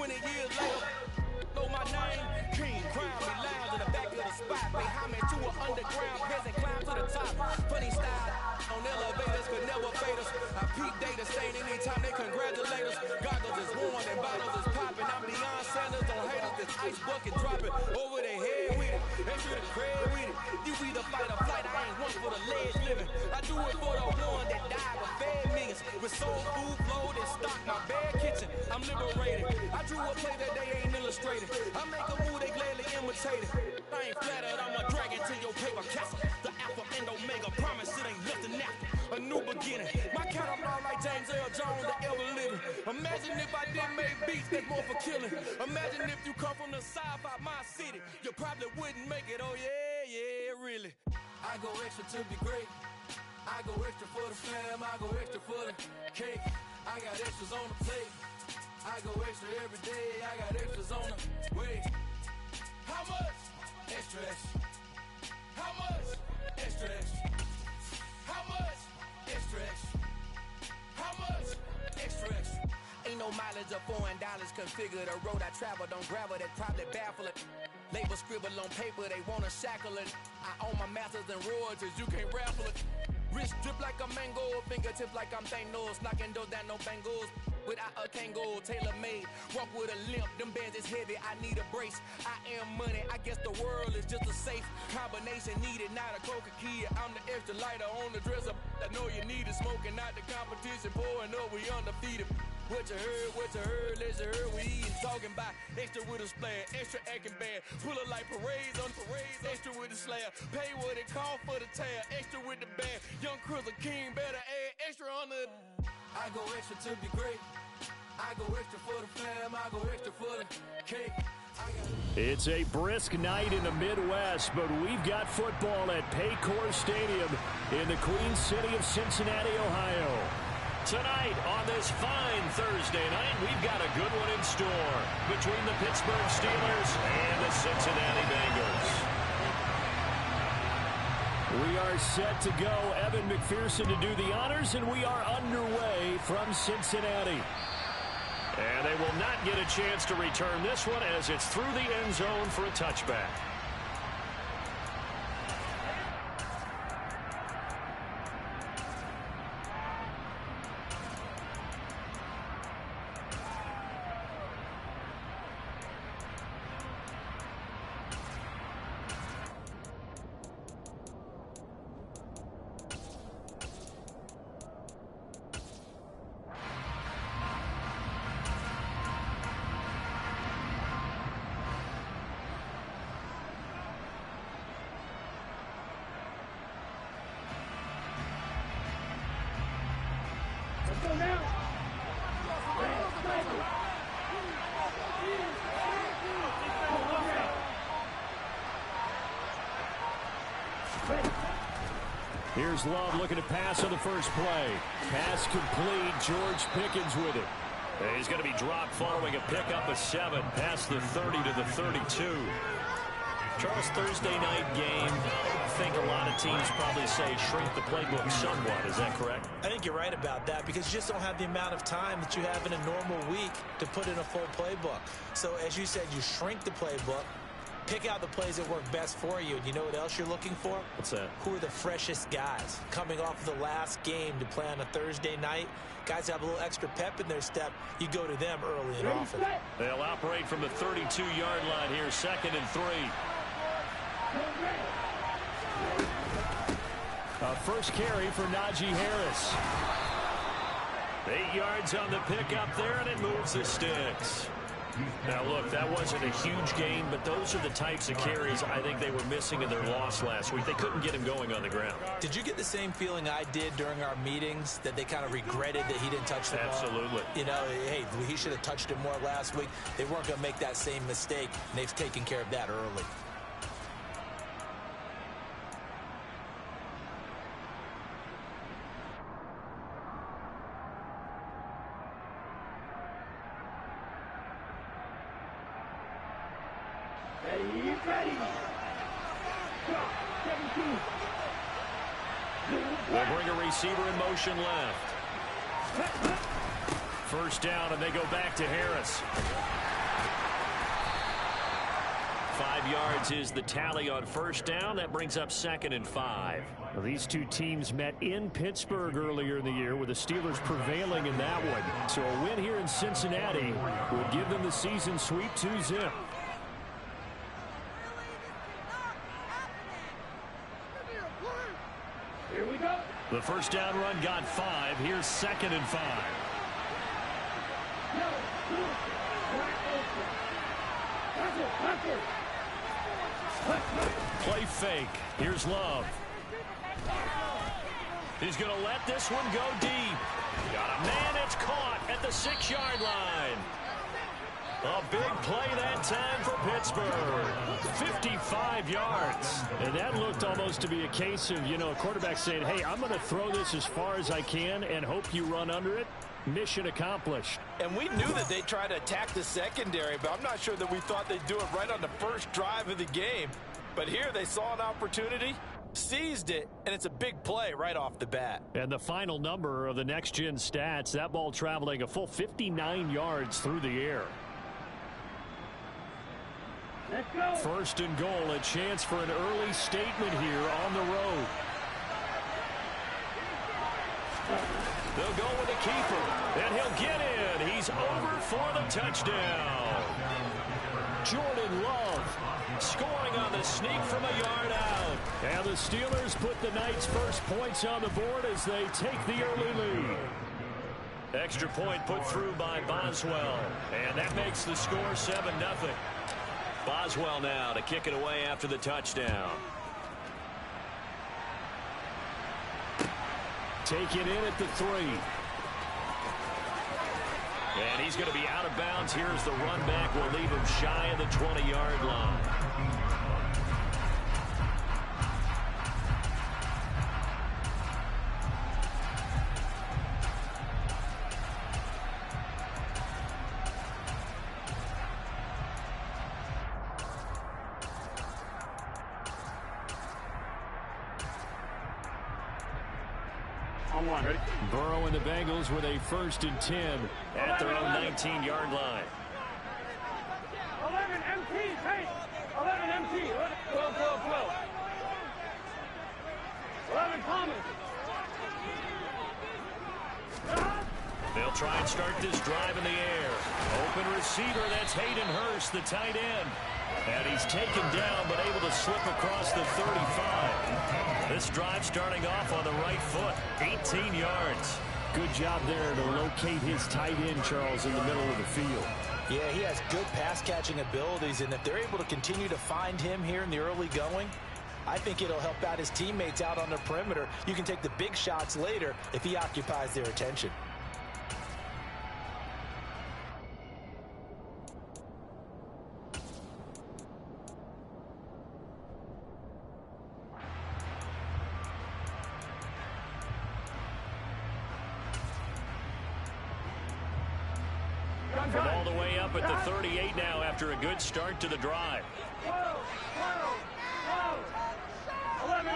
20 years later, know my name, King, crown me lounge in the back of the spot. Pay homage to an underground peasant, climb to the top. Funny style on elevators could never fade us. I peep data stain anytime they congratulate us. Goggles is worn and bottles is popping. I'm Deion Sanders on haters, this ice bucket dropping over their head with it. Extra the cred with it. You either fight or flight, I ain't one for the ledge living. I do it for the one that died but fed millions. With soul food flowed and stock my bare kitchen. I'm liberated. I drew a play that they ain't illustrated. I make a move they gladly imitated. I ain't flattered, I'm a dragon to your paper castle. The alpha and omega, promise it ain't nothing after. A new beginning. My catalog like James Earl Jones, the ever living. Imagine if I didn't make beats that's more for killing. Imagine if you come from the south out my city. You probably wouldn't make it, oh yeah, really. I go extra to be great. I go extra for the fam, I go extra for the cake. I got extras on the plate. I go extra every day, I got extras on the way. How much? Extra, extra. How much? Extra, extra. How much? Extra, extra. How much? Extra, extra. Ain't no mileage of $4 configure the road I travel. Don't gravel, that probably baffle it. Label scribble on paper, they wanna shackle it. I own my masters and royalties, you can't raffle it. Wrist drip like a mango, fingertips like I'm Thanos. Knocking doors down, no bangles. Without a Kango, tailor-made. Walk with a limp, them bands is heavy, I need a brace. I am money, I guess the world is just a safe combination needed, not a coca key. I'm the extra lighter on the dresser. I know you need it, smoking out the competition, pouring up, we undefeated. What you heard, let's you heard, we eatin', talking about extra with a splash, extra acting bad, pull it like parades on parades, extra with the slab, pay what it cost for the tab, extra with the band, young Cruiser King, better add extra on the. I go extra to be great, I go extra for the fam, I go extra for the cake. It's a brisk night in the Midwest, but we've got football at Paycor Stadium in the Queen City of Cincinnati, Ohio. Tonight, on this fine Thursday night, we've got a good one in store between the Pittsburgh Steelers and the Cincinnati Bengals. We are set to go. Evan McPherson to do the honors, and we are underway from Cincinnati. And they will not get a chance to return this one as it's through the end zone for a touchback. Here's Love looking to pass on the first play. Pass complete. George Pickens with it. And he's going to be dropped following a pickup of 7 past the 30 to the 32. Charles, Thursday night game, I think a lot of teams probably say shrink the playbook somewhat. Is that correct? I think you're right about that because you just don't have the amount of time that you have in a normal week to put in a full playbook. So as you said, you shrink the playbook. Pick out the plays that work best for you. And you know what else you're looking for? What's that? Who are the freshest guys coming off of the last game to play on a Thursday night? Guys have a little extra pep in their step. You go to them early and often. They'll operate from the 32-yard line here, 2nd and 3. First carry for Najee Harris. 8 yards on the pickup there, and it moves the sticks. Now, look, that wasn't a huge gain, but those are the types of carries I think they were missing in their loss last week. They couldn't get him going on the ground. Did you get the same feeling I did during our meetings, that they kind of regretted that he didn't touch the ball? Absolutely. You know, hey, he should have touched it more last week. They weren't going to make that same mistake, and they've taken care of that early. We'll bring a receiver in motion left. First down, and they go back to Harris. 5 yards is the tally on first down. That brings up 2nd and 5. Well, these two teams met in Pittsburgh earlier in the year, with the Steelers prevailing in that one. So a win here in Cincinnati would give them the season sweep 2-zip. Here we go. The first down run got 5. Here's 2nd and 5. Play fake. Here's Love. He's going to let this one go deep. Got a man. It's caught at the 6-yard line. A big play that time for Pittsburgh. 55 yards. And that looked almost to be a case of, a quarterback saying, hey, I'm going to throw this as far as I can and hope you run under it. Mission accomplished. And we knew that they'd try to attack the secondary, but I'm not sure that we thought they'd do it right on the first drive of the game. But here they saw an opportunity, seized it, and it's a big play right off the bat. And the final number of the next-gen stats, that ball traveling a full 59 yards through the air. Let's go. First and goal, a chance for an early statement here on the road. They'll go with the keeper, and he'll get in. He's over for the touchdown. Jordan Love scoring on the sneak from a yard out. And the Steelers put the Knights' first points on the board as they take the early lead. Extra point put through by Boswell, and that makes the score 7-0. Boswell now to kick it away after the touchdown. Taken in at the 3. And he's going to be out of bounds. Here's the run back. Will leave him shy of the 20-yard line. Ready? Burrow and the Bengals with a 1st and 10 at their own 19-yard line. 11 MT, hey! 11 MT, 12, 12, 12. 11 Thomas. They'll try and start this drive in the air. Open receiver, that's Hayden Hurst, the tight end. And he's taken down, but able to slip across the 35. This drive starting off on the right foot, 18 yards. Good job there to locate his tight end, Charles, in the middle of the field. Yeah, he has good pass-catching abilities, and if they're able to continue to find him here in the early going, I think it'll help out his teammates out on the perimeter. You can take the big shots later if he occupies their attention. From all the way up at the 38 now after a good start to the drive. 11.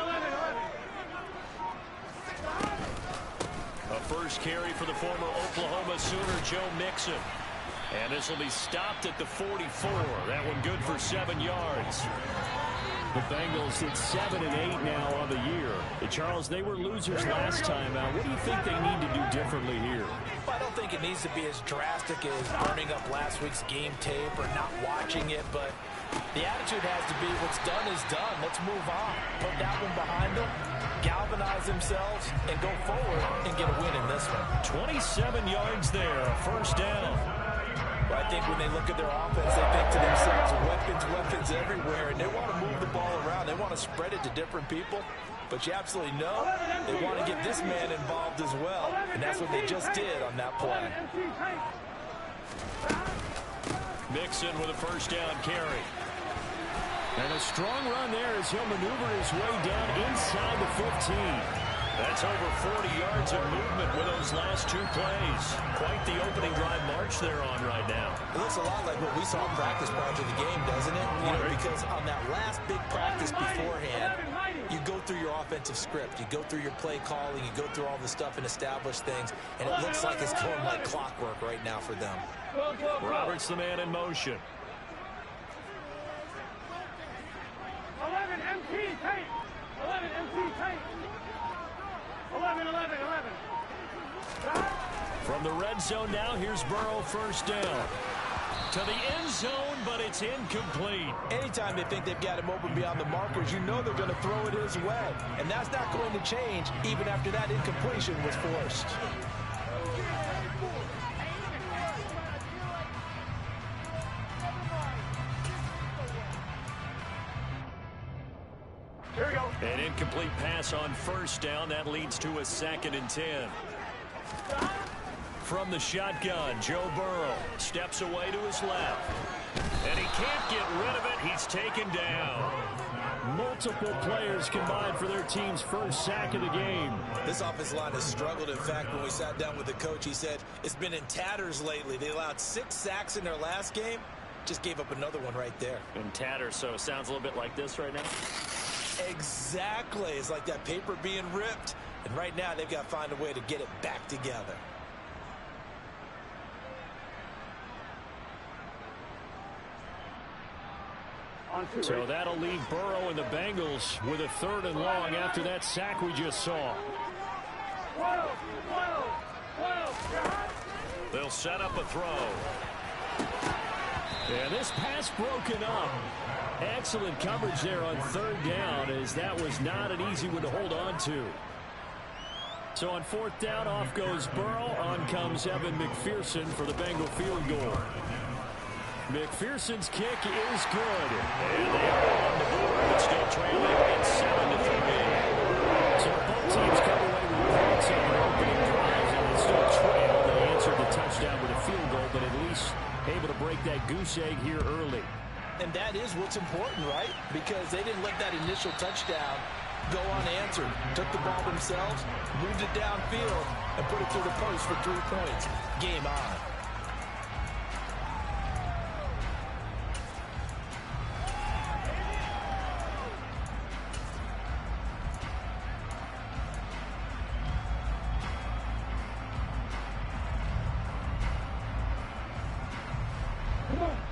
A first carry for the former Oklahoma Sooner, Joe Mixon. And this will be stopped at the 44. That one good for 7 yards. The Bengals hit 7 and 8 now on the year. Hey, Charles, they were losers last time out. What do you think they need to do differently here? I don't think it needs to be as drastic as burning up last week's game tape or not watching it, but the attitude has to be what's done is done. Let's move on. Put that one behind them, galvanize themselves, and go forward and get a win in this one. 27 yards there, first down. But I think when they look at their offense, they think to themselves, weapons everywhere, and they want to move the ball around. They want to spread it to different people. But you absolutely know they want to get this man involved as well, and that's what they just did on that play. Mixon with a first down carry. And a strong run there as he'll maneuver his way down inside the 15. That's over 40 yards of movement with those last two plays. Quite the opening drive march they're on right now. It looks a lot like what we saw in practice prior to the game, doesn't it? You know, because on that last big practice beforehand, you go through your offensive script. You go through your play calling. You go through all the stuff and establish things. And it looks like it's going like clockwork right now for them. Roberts the man in motion. 11 MT tight. 11 MT tight. 11. From the red zone now, here's Burrow, first down. To the end zone, but it's incomplete. Anytime they think they've got him open beyond the markers, you know they're going to throw it his way. And that's not going to change even after that incompletion was forced. Here we go. An incomplete pass on first down. That leads to a 2nd and 10. From the shotgun, Joe Burrow steps away to his left. And he can't get rid of it. He's taken down. Multiple players combined for their team's first sack of the game. This offensive line has struggled. In fact, when we sat down with the coach, he said it's been in tatters lately. They allowed 6 sacks in their last game. Just gave up another one right there. In tatters, so it sounds a little bit like this right now. Exactly. It's like that paper being ripped. And right now, they've got to find a way to get it back together. So that'll leave Burrow and the Bengals with a 3rd and long after that sack we just saw. They'll set up a throw. And this pass broken up. Excellent coverage there on 3rd down, as that was not an easy one to hold on to. So on 4th down, off goes Burrow. On comes Evan McPherson for the Bengal field goal. McPherson's kick is good. And they are on the board, but still trailing at 7-3. So both teams come away with points on their opening drives, and they still trail. They answered the touchdown with a field goal, but at least able to break that goose egg here early. And that is what's important, right? Because they didn't let that initial touchdown go unanswered. Took the ball themselves, moved it downfield, and put it through the post for 3 points. Game on.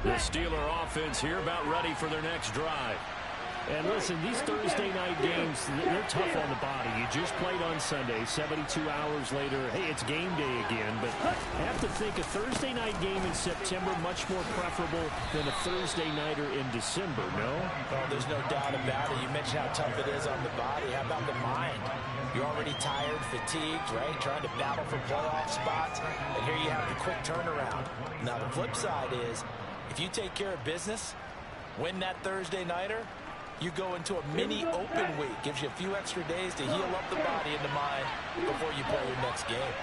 The Steeler offense here about ready for their next drive. And listen, these Thursday night games, they're tough on the body. You just played on Sunday, 72 hours later. Hey, it's game day again, but I have to think a Thursday night game in September much more preferable than a Thursday nighter in December, no? Well, there's no doubt about it. You mentioned how tough it is on the body. How about the mind? You're already tired, fatigued, right? Trying to battle for playoff spots. And here you have the quick turnaround. Now, the flip side is, if you take care of business, win that Thursday nighter, you go into a mini open week. Gives you a few extra days to heal up the body and the mind before you play your next game.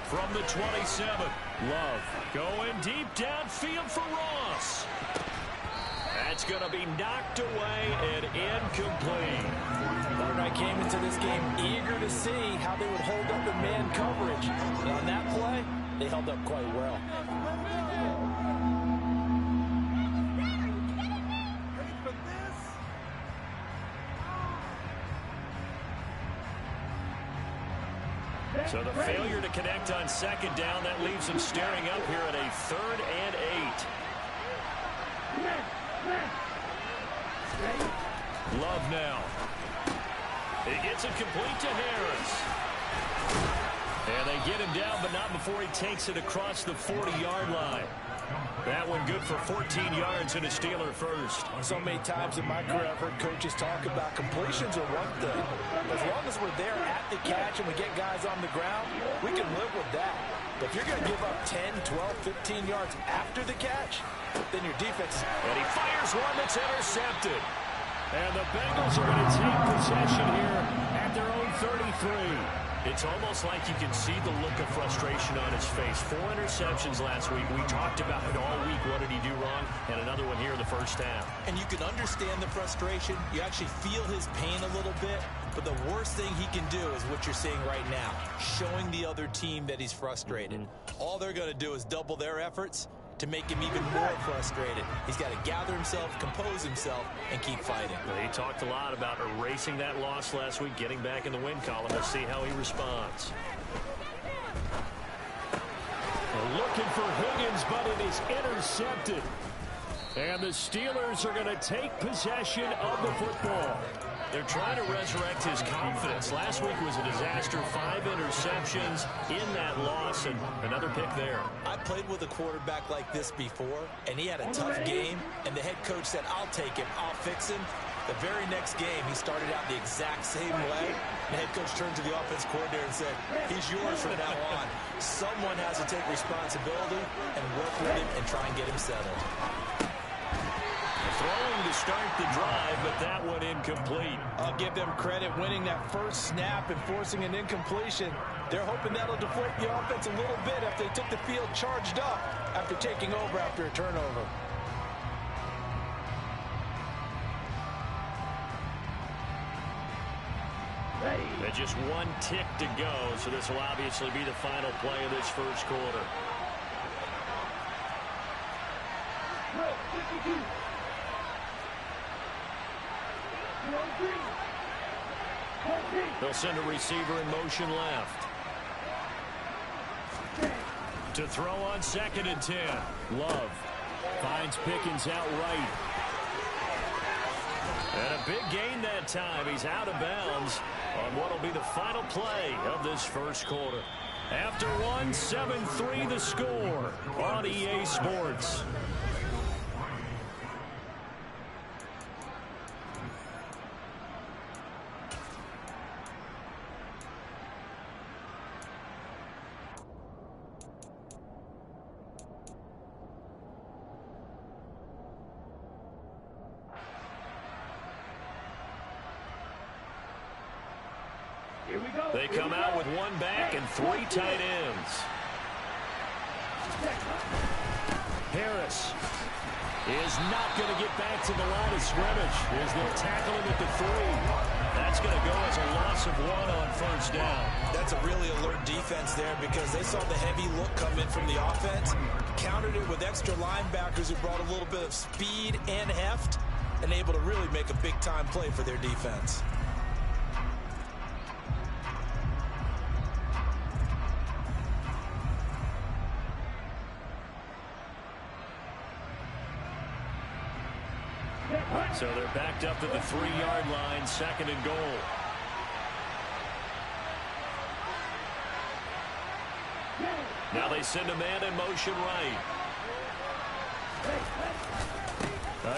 From the 27, Love going deep downfield for Ross. That's going to be knocked away and incomplete. I came into this game eager to see how they would hold up in man coverage. And on that play, they held up quite well. So the failure to connect on 2nd down, that leaves them staring up here at a 3rd and 8. Love now. He gets it complete to Harris. And they get him down, but not before he takes it across the 40-yard line. That one good for 14 yards and a Steeler first. So many times in my career I've heard coaches talk about completions are one thing. As long as we're there at the catch and we get guys on the ground, we can live with that. But if you're going to give up 10, 12, 15 yards after the catch, then your defense is... And he fires one that's intercepted. And the Bengals are going to take possession here at their own 33. It's almost like you can see the look of frustration on his face. 4 interceptions last week. We talked about it all week. What did he do wrong? And another one here in the first half. And you can understand the frustration. You actually feel his pain a little bit. But the worst thing he can do is what you're seeing right now, showing the other team that he's frustrated. All they're going to do is double their efforts to make him even more frustrated. He's got to gather himself, compose himself, and keep fighting. Well, he talked a lot about erasing that loss last week, getting back in the win column. We'll see how he responds. They're looking for Higgins, but it is intercepted. And the Steelers are going to take possession of the football. They're trying to resurrect his confidence. Last week was a disaster. 5 interceptions in that loss, and another pick there. I played with a quarterback like this before, and he had a tough game, and the head coach said, I'll take him, I'll fix him. The very next game, he started out the exact same way. The head coach turned to the offense coordinator and said, he's yours from now on. Someone has to take responsibility and work with him and try and get him settled. Throwing to start the drive, but that one incomplete. I'll give them credit winning that first snap and forcing an incompletion. They're hoping that'll deflate the offense a little bit after they took the field charged up after taking over after a turnover. And just 1 tick to go, so this will obviously be the final play of this first quarter. They'll send a receiver in motion left. To throw on 2nd and 10. Love finds Pickens out right. And a big gain that time. He's out of bounds on what will be the final play of this first quarter. After 1, 7-3 the score on EA Sports. They come out with 1 back and 3 tight ends. Harris is not going to get back to the line of scrimmage as they'll tackle him at the 3. That's going to go as a loss of 1 on first down. That's a really alert defense there because they saw the heavy look come in from the offense, countered it with extra linebackers who brought a little bit of speed and heft, and able to really make a big-time play for their defense. So they're backed up to the 3-yard line, 2nd and goal. Now they send a man in motion right.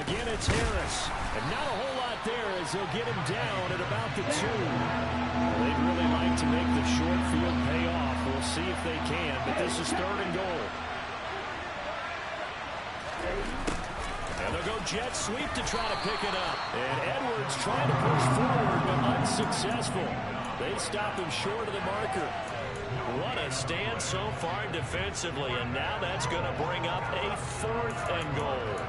Again, it's Harris. And not a whole lot there as they'll get him down at about the 2. They'd really like to make the short field pay off. We'll see if they can, but this is 3rd and goal. And they'll go jet sweep to try to pick it up. And Edwards trying to push forward, but unsuccessful. They stop him short of the marker. What a stand so far defensively, and now that's going to bring up a 4th and goal.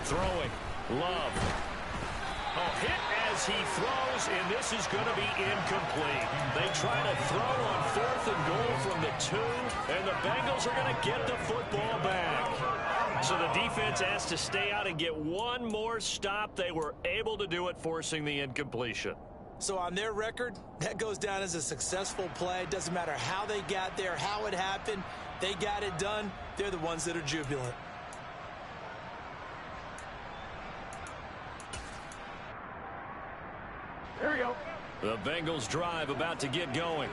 Throwing. Love. Oh, hit as he throws, and this is going to be incomplete. They try to throw on 4th and goal from the 2, and the Bengals are going to get the football back. So the defense has to stay out and get 1 more stop. They were able to do it, forcing the incompletion. So on their record, that goes down as a successful play. It doesn't matter how they got there, how it happened. They got it done. They're the ones that are jubilant. Here we go. The Bengals drive about to get going.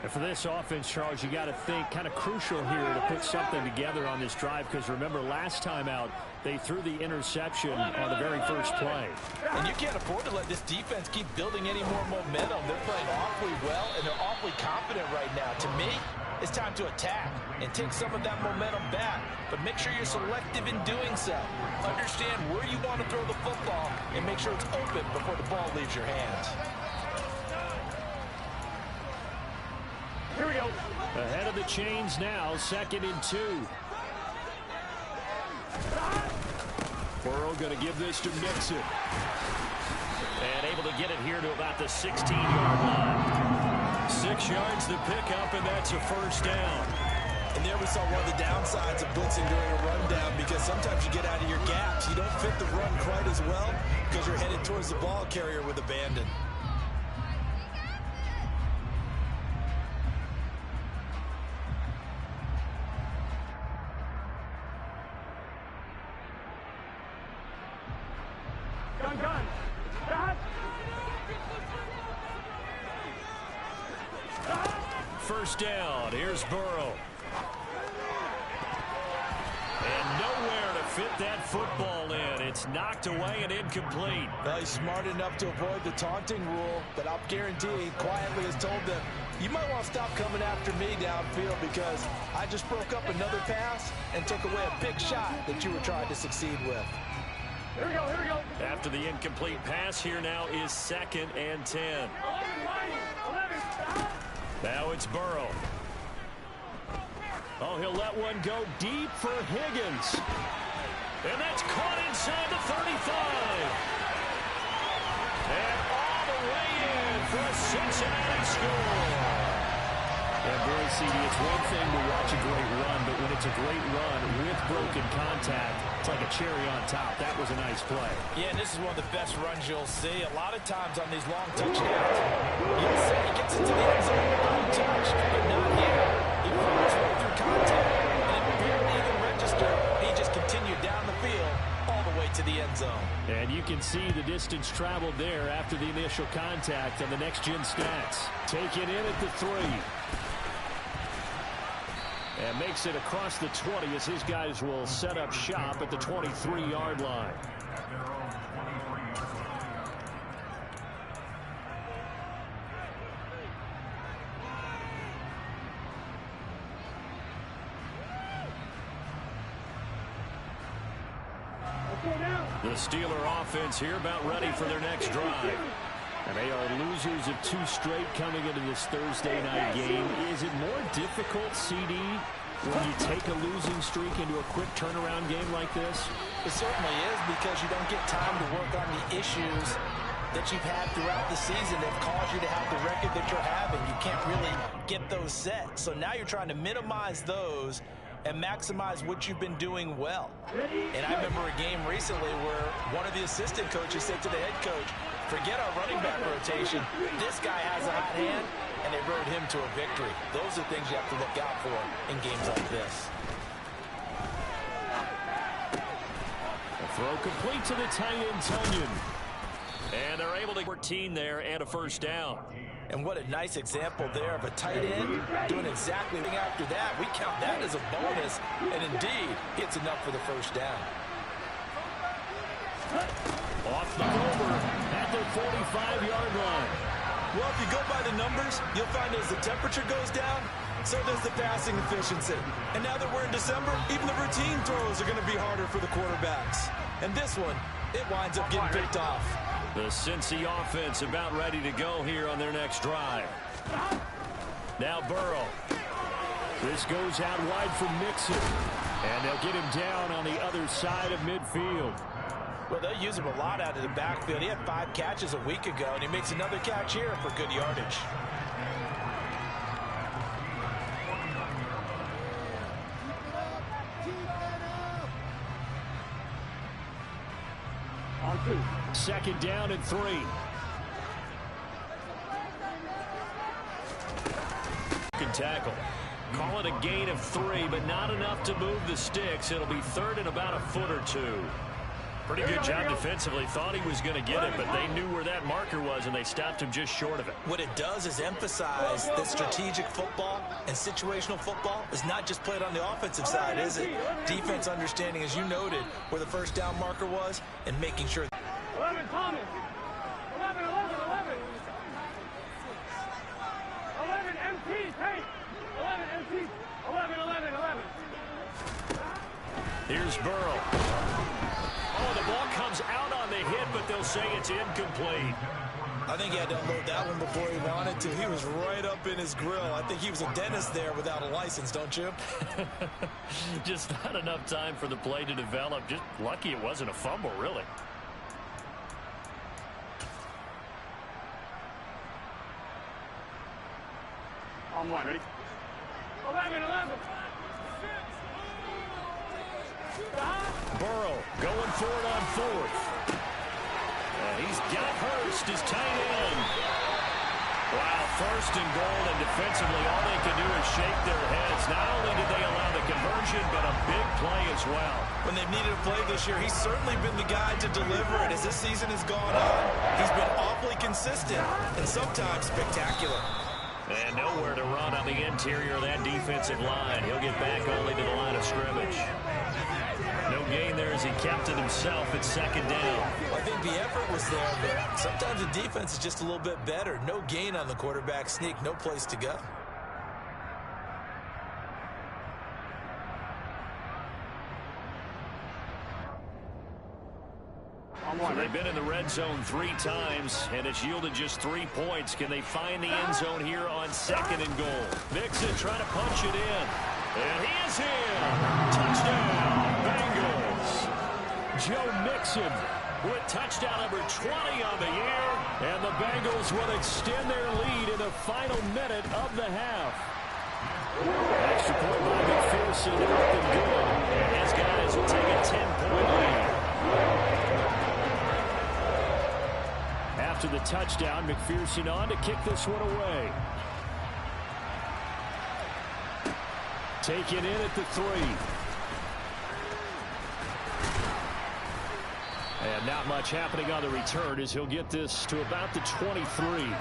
And for this offense, Charles, you got to think kind of crucial here to put something together on this drive, because remember last time out they threw the interception on the very first play. And you can't afford to let this defense keep building any more momentum. They're playing awfully well, and they're awfully confident right now. To me, it's time to attack and take some of that momentum back, but make sure you're selective in doing so. Understand where you want to throw the football and make sure it's open before the ball leaves your hands. Here we go. Ahead of the chains now, 2nd and 2. Burrow going to give this to Mixon. And able to get it here to about the 16-yard line. 6 yards to pick up, and that's a first down. And there we saw one of the downsides of blitzing during a rundown, because sometimes you get out of your gaps. You don't fit the run quite as well because you're headed towards the ball carrier with abandon. Gun. Stop. First down. Here's Burrow. And nowhere to fit that football in. It's knocked away and incomplete. Well, he's smart enough to avoid the taunting rule, but I'll guarantee he quietly has told them, you might want to stop coming after me downfield, because I just broke up another pass and took away a big shot that you were trying to succeed with. Here we go. After the incomplete pass, here now is 2nd and 10. 11. Now it's Burrow. Oh, he'll let one go deep for Higgins. And that's caught inside the 35. And all the way in for a Cincinnati score. And boy, CD, it's one thing to watch a great run, but when it's a great run with broken contact, it's like a cherry on top. That was a nice play. Yeah, and this is one of the best runs you'll see. A lot of times on these long touchdowns, you'll say he gets into the end zone untouched, but not here. He flies right through contact, and it barely even registered. He just continued down the field all the way to the end zone. And you can see the distance traveled there after the initial contact on the next-gen stats. Taken in at the 3. And makes it across the 20 as his guys will set up shop at the 23-yard line. The Steeler offense here about ready for their next drive. And they are losers of 2 straight coming into this Thursday night game. Is it more difficult, CD, when you take a losing streak into a quick turnaround game like this? It certainly is, because you don't get time to work on the issues that you've had throughout the season that have caused you to have the record that you're having. You can't really get those set. So now you're trying to minimize those and maximize what you've been doing well. And I remember a game recently where one of the assistant coaches said to the head coach, forget our running back rotation. This guy has a hot hand, and they rode him to a victory. Those are things you have to look out for in games like this. A throw complete to the tight end, Tunyon. And they're able to 14 there and a first down. And what a nice example there of a tight end doing exactly after that. We count that as a bonus, and indeed, it's enough for the first down. Off the over at the 45-yard line. Well, if you go by the numbers, you'll find as the temperature goes down, so does the passing efficiency. And now that we're in December, even the routine throws are going to be harder for the quarterbacks. And this one, it winds up getting picked off. The Cincy offense about ready to go here on their next drive. Now Burrow. This goes out wide for Mixon. And they'll get him down on the other side of midfield. Well, they'll use him a lot out of the backfield. He had 5 catches a week ago, and he makes another catch here for good yardage. On 2. 2nd down and 3. Good tackle. Call it a gain of 3, but not enough to move the sticks. It'll be 3rd and about a foot or 2. Pretty good job defensively. Thought he was going to get it, but they knew where that marker was, and they stopped him just short of it. What it does is emphasize that strategic football and situational football is not just played on the offensive side, is it? Defense understanding, as you noted, where the first down marker was and making sure. 11, Thomas. 11, 11, 11. 11, MT, take. 11, MT. 11, 11, 11. Here's Burrow. Oh, the ball comes out on the hit, but they'll say it's incomplete. I think he had to unload that one before he wanted to. He was right up in his grill. I think he was a dentist there without a license, don't you? Just not enough time for the play to develop. Just lucky it wasn't a fumble, really. On one, ready? 11, 11. Burrow going for it on fourth. He's got Hurst, his tight end. Wow, first and goal, and defensively all they can do is shake their heads. Not only did they allow the conversion, but a big play as well. When they've needed a play this year, he's certainly been the guy to deliver it. As this season has gone on, he's been awfully consistent and sometimes spectacular. And nowhere to run on the interior of that defensive line. He'll get back only to the line of scrimmage. No gain there as he kept it himself at second down. Well, I think the effort was there, but sometimes the defense is just a little bit better. No gain on the quarterback sneak, no place to go. So they've been in the red zone 3 times, and it's yielded just 3 points. Can they find the end zone here on second and goal? Mixon trying to punch it in. And he is in. Touchdown, Bengals. Joe Mixon with touchdown number 20 on the year. And the Bengals will extend their lead in the final minute of the half. Extra point by McPherson up and good. And his guys will take a 10-point lead. After the touchdown, McPherson on to kick this one away. Taken in at the 3. And not much happening on the return as he'll get this to about the 23.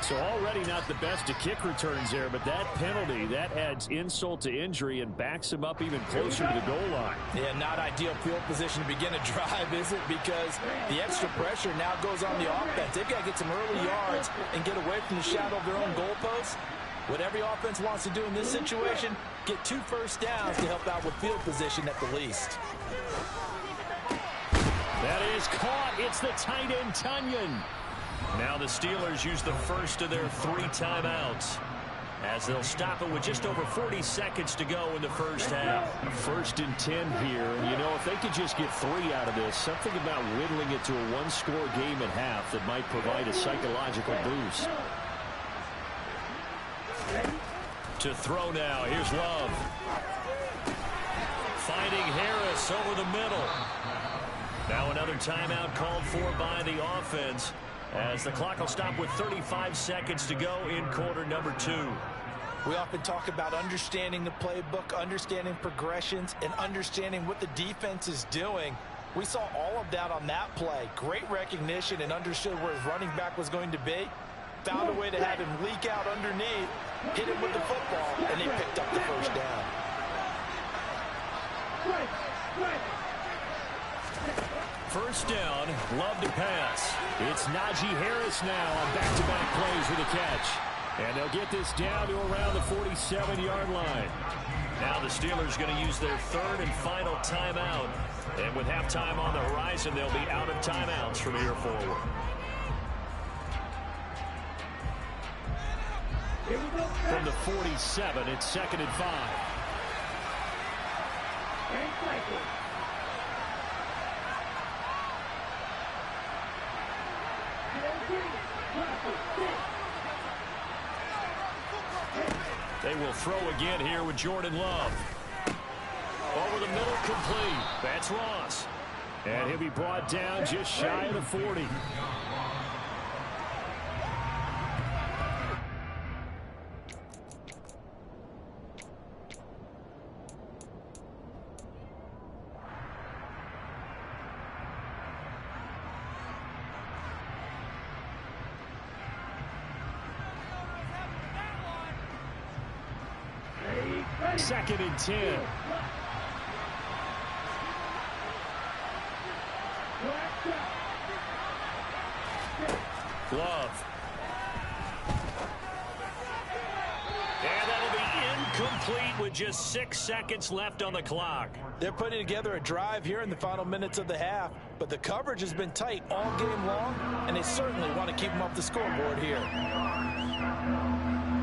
So already not the best of kick returns there, but that penalty, that adds insult to injury and backs him up even closer to the goal line. Yeah, not ideal field position to begin a drive, is it? Because the extra pressure now goes on the offense. They've got to get some early yards and get away from the shadow of their own goalposts. What every offense wants to do in this situation, get 2 first downs to help out with field position at the least. That is caught. It's the tight end, Tunyon. Now the Steelers use the first of their 3 timeouts as they'll stop it with just over 40 seconds to go in the first half. 1st and 10 here. And, you know, if they could just get 3 out of this, something about whittling it to a 1-score game at half that might provide a psychological boost. To throw now. Here's Love. Finding Harris over the middle. Now another timeout called for by the offense as the clock will stop with 35 seconds to go in quarter number 2. We often talk about understanding the playbook, understanding progressions, and understanding what the defense is doing. We saw all of that on that play. Great recognition and understood where his running back was going to be. Found a way to have him leak out underneath, hit him with the football, and they picked up the first down. First down, Love to pass. It's Najee Harris now on back-to-back plays with a catch. And they'll get this down to around the 47-yard line. Now the Steelers going to use their 3rd and final timeout. And with halftime on the horizon, they'll be out of timeouts from here forward. From the 47, it's 2nd and 5. They will throw again here with Jordan Love. Over the middle, complete. That's Ross. And he'll be brought down just shy of the 40. 2nd and 10. Love. And that'll be incomplete with just 6 seconds left on the clock. They're putting together a drive here in the final minutes of the half, but the coverage has been tight all game long, and they certainly want to keep them off the scoreboard here.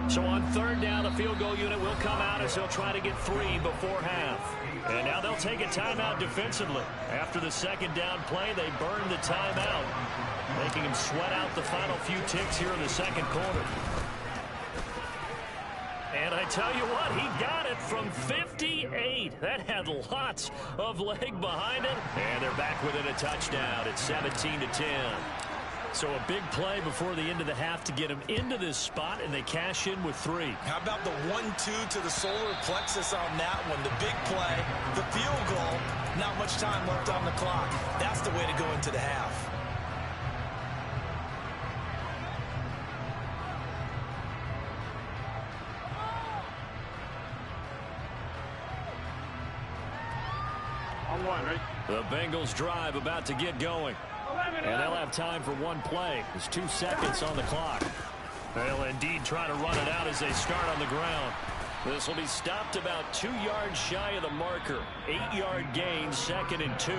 So on 3rd down, the field goal unit will come out as they'll try to get 3 before half. And now they'll take a timeout defensively. After the 2nd down play, they burn the timeout, making him sweat out the final few ticks here in the 2nd quarter. And I tell you what, he got it from 58. That had lots of leg behind it. And they're back within a touchdown. It's 17-10. So a big play before the end of the half to get him into this spot, and they cash in with 3. How about the 1-2 to the solar plexus on that one? The big play, the field goal, not much time left on the clock. That's the way to go into the half. On 1, right? The Bengals drive about to get going. And they'll have time for one play. There's 2 seconds on the clock. They'll indeed try to run it out as they start on the ground. This will be stopped about 2 yards shy of the marker. 8-yard gain, 2nd and 2.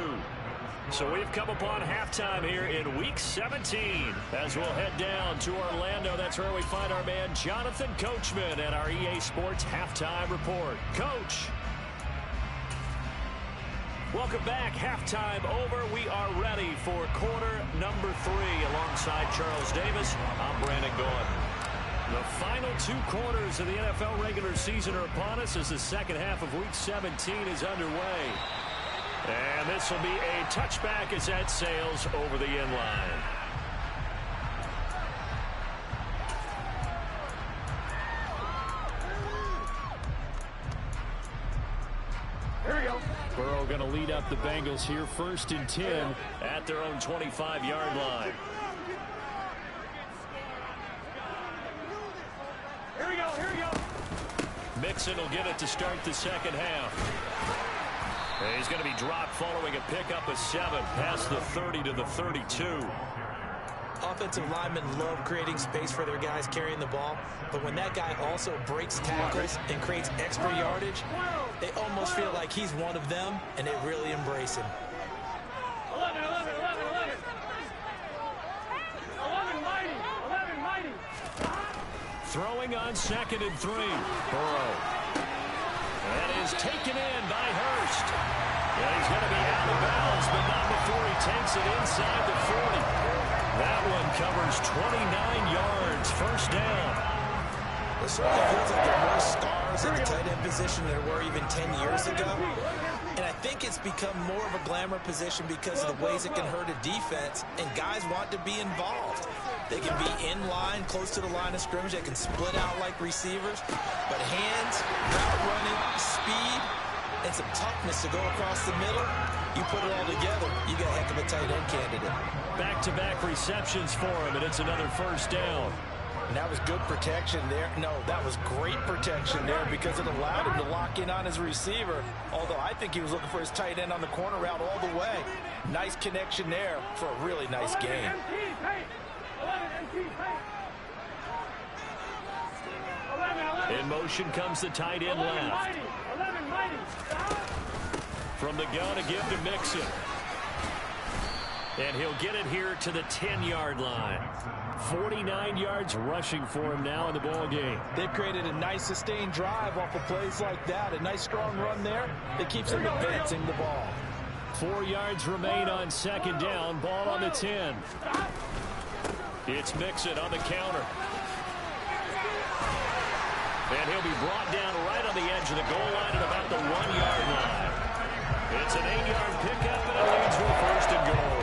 So we've come upon halftime here in Week 17. As we'll head down to Orlando, that's where we find our man Jonathan Coachman at our EA Sports Halftime Report. Coach. Welcome back. Halftime over. We are ready for quarter number 3. Alongside Charles Davis, I'm Brandon Gordon. The final 2 quarters of the NFL regular season are upon us as the 2nd half of Week 17 is underway. And this will be a touchback as that sails over the end line. Here we go. Burrow going to lead up the Bengals here, 1st and 10 at their own 25-yard line. Here we go. Here we go. Mixon will get it to start the 2nd half. And he's going to be dropped following a pickup of 7 past the 30 to the 32. Offensive linemen love creating space for their guys carrying the ball, but when that guy also breaks tackles and creates extra yardage, they almost feel like he's one of them, and they really embrace him. 11, 11, 11, 11. 11 mighty. 11 mighty. Throwing on 2nd and 3. Burrow. That is taken in by Hurst. Yeah, he's going to be out of bounds, but not before he takes it inside the 40. That one covers 29 yards. 1st down. It certainly feels like there are more stars at the tight end position than there were even 10 years ago. And I think it's become more of a glamour position because of the ways it can hurt a defense, and guys want to be involved. They can be in line, close to the line of scrimmage. They can split out like receivers. But hands, route running, speed, and some toughness to go across the middle, you put it all together, you got a heck of a tight end candidate. Back-to-back receptions for him, and it's another 1st down. And that was good protection there. No, that was great protection there because it allowed him to lock in on his receiver, although I think he was looking for his tight end on the corner route all the way. Nice connection there for a really nice game. In motion comes the tight end left. From the gun, a give to Mixon. And he'll get it here to the 10-yard line. 49 yards rushing for him now in the ball game. They've created a nice sustained drive off of plays like that. A nice strong run there that keeps them advancing the ball. 4 yards remain on 2nd down. Ball on the 10. It's Mixon on the counter. And he'll be brought down right on the edge of the goal line at about the 1-yard line. It's an 8-yard pickup, and it leads to a 1st and goal.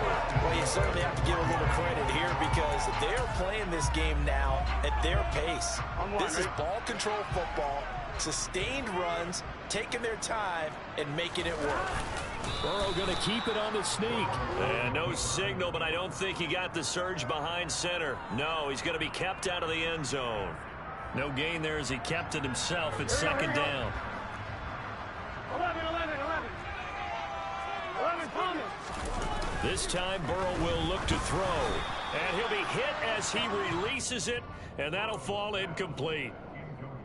Well, you certainly have to give a little credit here because they're playing this game now at their pace. This is ball control football, sustained runs, taking their time, and making it work. Burrow going to keep it on the sneak. And no signal, but I don't think he got the surge behind center. No, he's going to be kept out of the end zone. No gain there as he kept it himself at 2nd down. This time Burrow will look to throw. And he'll be hit as he releases it, and that'll fall incomplete.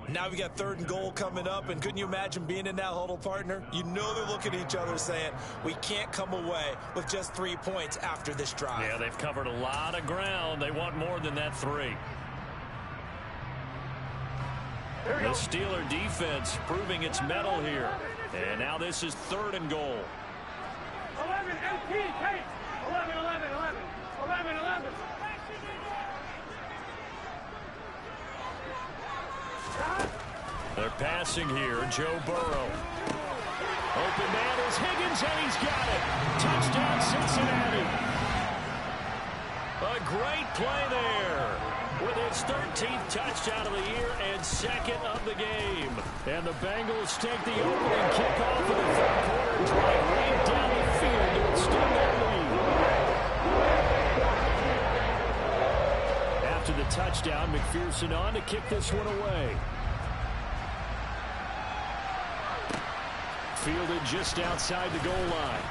Now we got 3rd and goal coming up, and couldn't you imagine being in that huddle, partner? You know they're looking at each other saying, we can't come away with just 3 points after this drive. Yeah, they've covered a lot of ground. They want more than that 3. The Steeler defense proving its mettle here. And now this is 3rd and goal. 11, MT, take. 11, 11, 11. 11, 11. They're passing here. Joe Burrow. Open man is Higgins, and he's got it. Touchdown, Cincinnati. A great play there with his 13th touchdown of the year and 2nd of the game. And the Bengals take the opening kickoff of the 3rd quarter and drive right down the field to extend that lead. After the touchdown, McPherson on to kick this one away. Fielded just outside the goal line.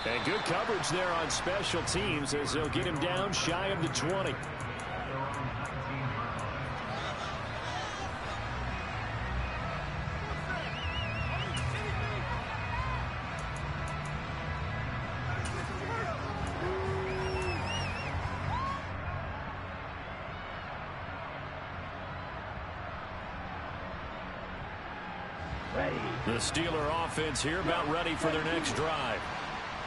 And good coverage there on special teams as they'll get him down shy of the 20. The Steeler offense here about ready for their next drive.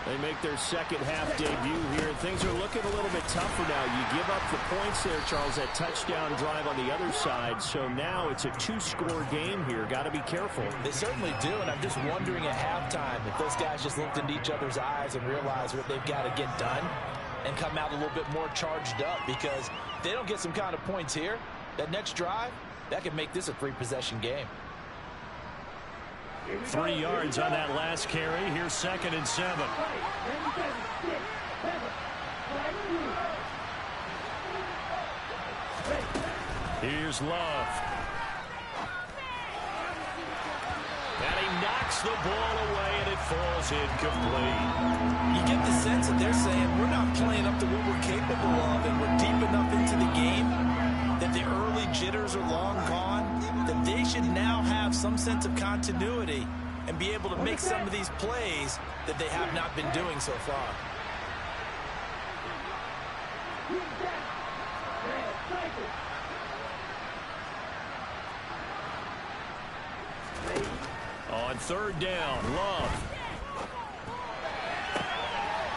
They make their 2nd half debut here. Things are looking a little bit tougher now. You give up the points there, Charles, that touchdown drive on the other side. So now it's a 2-score game here. Got to be careful. They certainly do, and I'm just wondering at halftime if those guys just looked into each other's eyes and realized what they've got to get done and come out a little bit more charged up, because if they don't get some kind of points here, that next drive, that could make this a 3-possession game. 3 yards on that last carry. Here's 2nd and 7. Here's Love. And he knocks the ball away, and it falls incomplete. You get the sense that they're saying we're not playing up to what we're capable of, and we're deep enough into the game that the early jitters are long gone, that they should now have some sense of continuity and be able to make some of these plays that they have not been doing so far. On 3rd down, Love.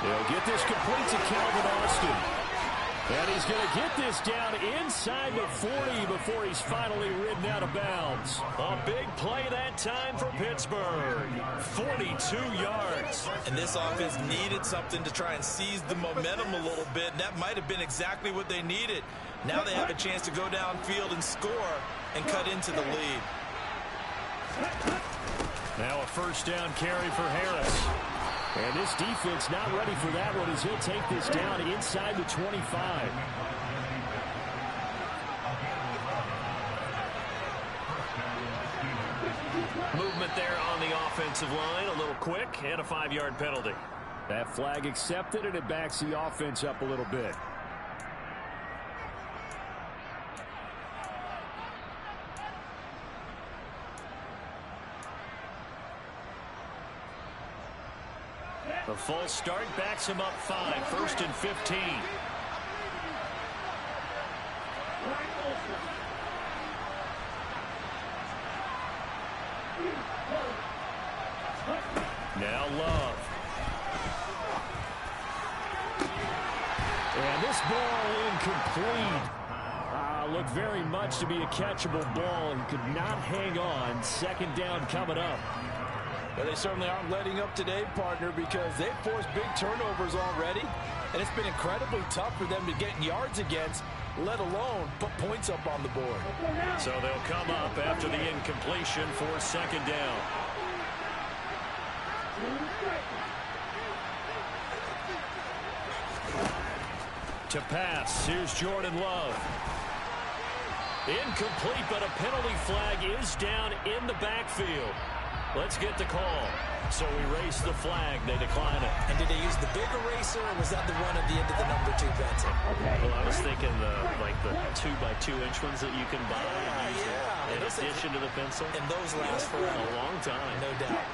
They'll get this complete to Calvin Austin. And he's going to get this down inside the 40 before he's finally ridden out of bounds. A big play that time for Pittsburgh. 42 yards. And this offense needed something to try and seize the momentum a little bit, and that might have been exactly what they needed. Now they have a chance to go downfield and score and cut into the lead. Now a 1st down carry for Harris. And this defense not ready for that one as he'll take this down inside the 25. Movement there on the offensive line, a little quick, and a 5-yard penalty. That flag accepted, and it backs the offense up a little bit. A false start backs him up 5, 1st and 15. Now Love. And this ball incomplete. Looked very much to be a catchable ball. He could not hang on. 2nd down coming up. But they certainly aren't letting up today, partner, because they've forced big turnovers already, and it's been incredibly tough for them to get yards against, let alone put points up on the board. So they'll come up after the incompletion for 2nd down. To pass, here's Jordan Love. Incomplete, but a penalty flag is down in the backfield. Let's get the call. So we raise the flag. They decline it. And did they use the big eraser, or was that the one at the end of the number 2 pencil? Well, I was thinking the 2x2-inch ones that you can buy in addition to the pencil. And those last for a long time. No doubt.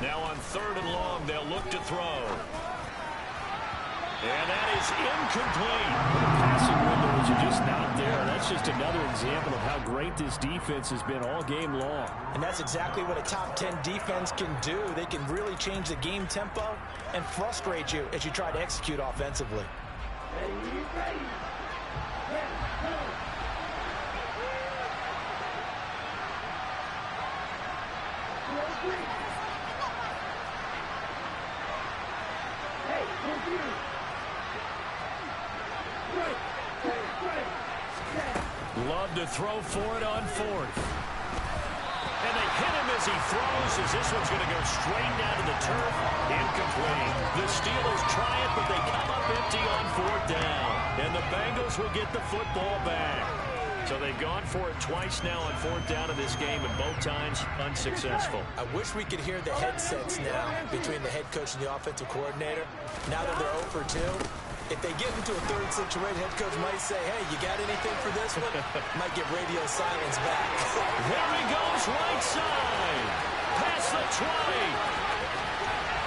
Now on 3rd and long, they'll look to throw. And that is incomplete. The passing windows are just not there. That's just another example of how great this defense has been all game long. And that's exactly what a top 10 defense can do. They can really change the game tempo and frustrate you as you try to execute offensively. Love to throw for it on 4th. And they hit him as he throws, as this one's going to go straight down to the turf. Incomplete. The Steelers try it, but they come up empty on 4th down. And the Bengals will get the football back. So they've gone for it twice now on 4th down in this game, and both times unsuccessful. I wish we could hear the headsets now between the head coach and the offensive coordinator. Now that they're 0 for 2, if they get into a 3rd situation, head coach might say, hey, you got anything for this one? Might get radio silence back. There he goes, right side. Past the 20.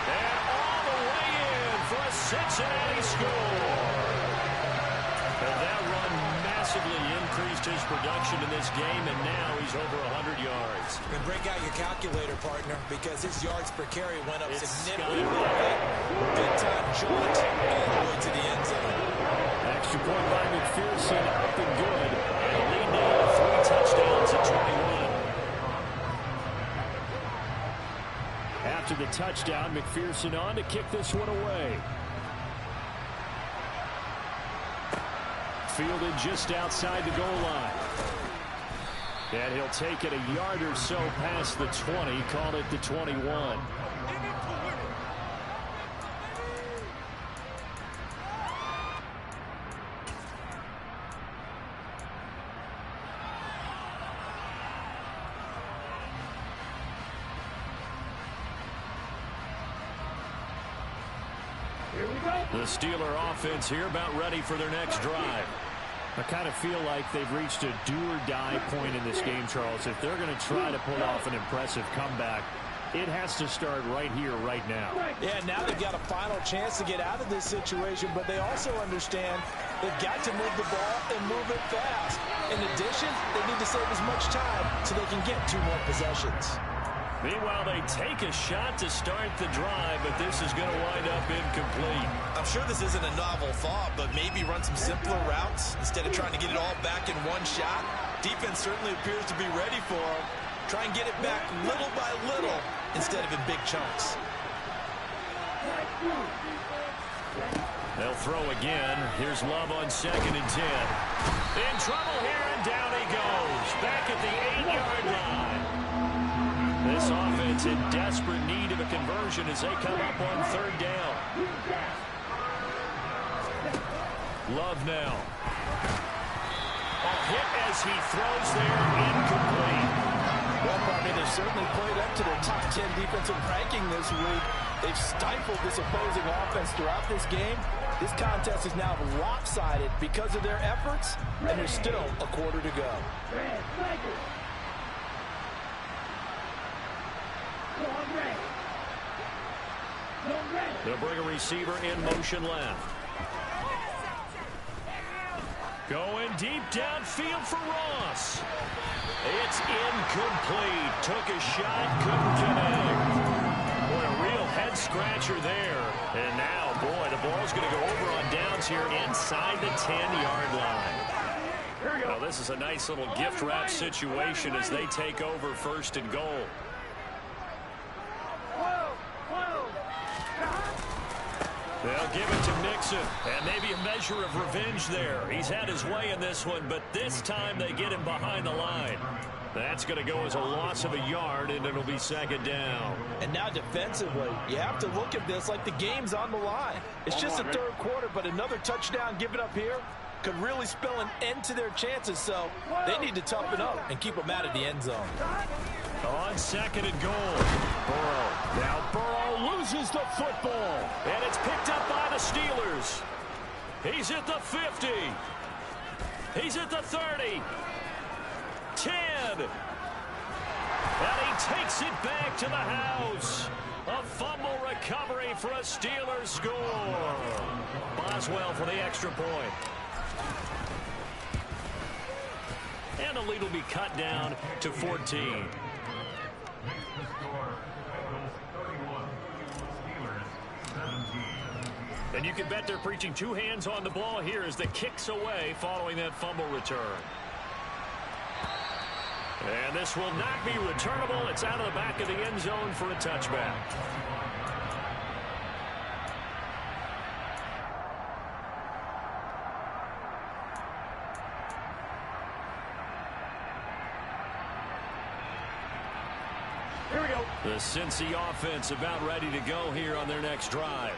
And all the way in for a Cincinnati score. And that run massively increased his production in this game, and now he's over 100 yards. And break out your calculator, partner, because his yards per carry went up significantly. Big time jaunt all the way to the end zone. Extra point by McPherson, up and good. And a lead now of 3 touchdowns at 21. After the touchdown, McPherson on to kick this one away. Fielded just outside the goal line. And he'll take it a yard or so past the 20, call it the 21. The Steeler offense here about ready for their next drive. I kind of feel like they've reached a do-or-die point in this game, Charles. If they're going to try to pull off an impressive comeback, it has to start right here, right now. Yeah, now they've got a final chance to get out of this situation, but they also understand they've got to move the ball and move it fast. In addition, they need to save as much time so they can get 2 more possessions. Meanwhile, they take a shot to start the drive, but this is going to wind up incomplete. I'm sure this isn't a novel thought, but maybe run some simpler routes instead of trying to get it all back in one shot. Defense certainly appears to be ready for them. Try and get it back little by little instead of in big chunks. They'll throw again. Here's Love on 2nd and 10. In trouble here, and down he goes. Back at the 8-yard line. This offense in desperate need of a conversion as they come up on 3rd down. Love now. A hit as he throws there, incomplete. Well, partner, they've certainly played up to their top 10 defensive ranking this week. They've stifled this opposing offense throughout this game. This contest is now lopsided because of their efforts, and there's still a quarter to go. They'll bring a receiver in motion left. Going deep downfield for Ross. It's incomplete. Took a shot, couldn't connect. Boy, a real head scratcher there. And now, boy, the ball's going to go over on downs here inside the 10-yard line. Well, this is a nice little gift wrap situation as they take over 1st and goal. They'll give it to Mixon, and maybe a measure of revenge there. He's had his way in this one, but this time they get him behind the line. That's going to go as a loss of a yard, and it'll be 2nd down. And now defensively, you have to look at this like the game's on the line. It's just the 3rd quarter, but another touchdown given up here, could really spell an end to their chances, so they need to toughen up and keep them out of the end zone. On 2nd and goal, Burrow. Now Burrow loses the football, and it's picked up by the Steelers. He's at the 50. He's at the 30. 10. And he takes it back to the house. A fumble recovery for a Steelers score. Boswell for the extra point. And the lead will be cut down to 14. And you can bet they're preaching two hands on the ball here as the kick's away following that fumble return. And this will not be returnable. It's out of the back of the end zone for a touchback. Here we go. The Cincy offense about ready to go here on their next drive.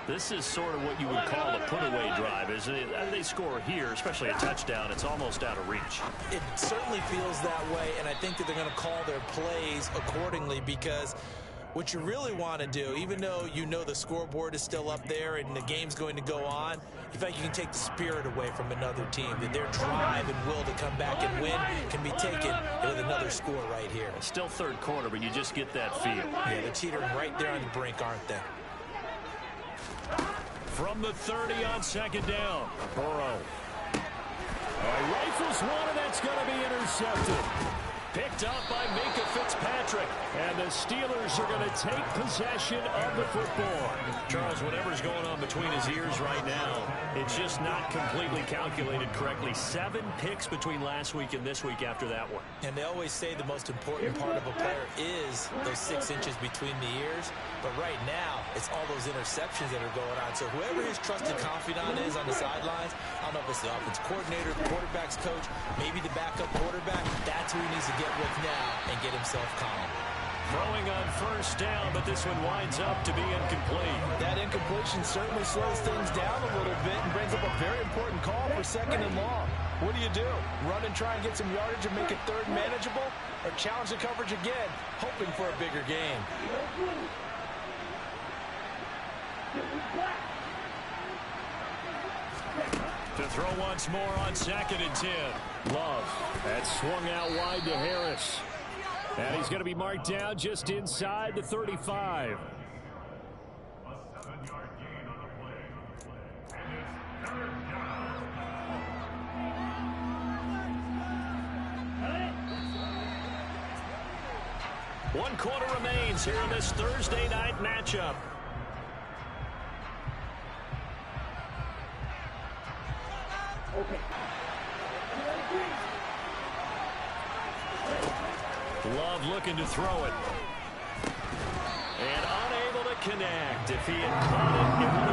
This is sort of what you would call a put-away drive, isn't it? They score here, especially a touchdown. It's almost out of reach. It certainly feels that way, and I think that they're going to call their plays accordingly because what you really want to do, even though you know the scoreboard is still up there and the game's going to go on, in fact, you can take the spirit away from another team, that their drive and will to come back and win can be taken with another score right here. It's still third quarter, but you just get that feel. Yeah, they're teetering right there on the brink, aren't they? From the 30 on 2nd down, Burrow. Rifles one, and that's going to be intercepted. Picked up by Minka Fitzpatrick. And the Steelers are going to take possession of the football. Charles, whatever's going on between his ears right now, it's just not completely calculated correctly. 7 picks between last week and this week after that one. And they always say the most important part of a player is those 6 inches between the ears. But right now, it's all those interceptions that are going on. So whoever his trusted confidant is on the sidelines, I don't know if it's the offense coordinator, the quarterback's coach, maybe the backup quarterback, that's who he needs to get with now and get himself calm. Throwing on 1st down, but this one winds up to be incomplete. That incompletion certainly slows things down a little bit and brings up a very important call for 2nd and long. What do? Run and try and get some yardage and make it 3rd manageable? Or challenge the coverage again, hoping for a bigger gain? To throw once more on 2nd and 10. Love. That swung out wide to Harris. And he's going to be marked down just inside the 35. One quarter remains here in this Thursday night matchup. Love looking to throw it. And unable to connect. If he had caught it,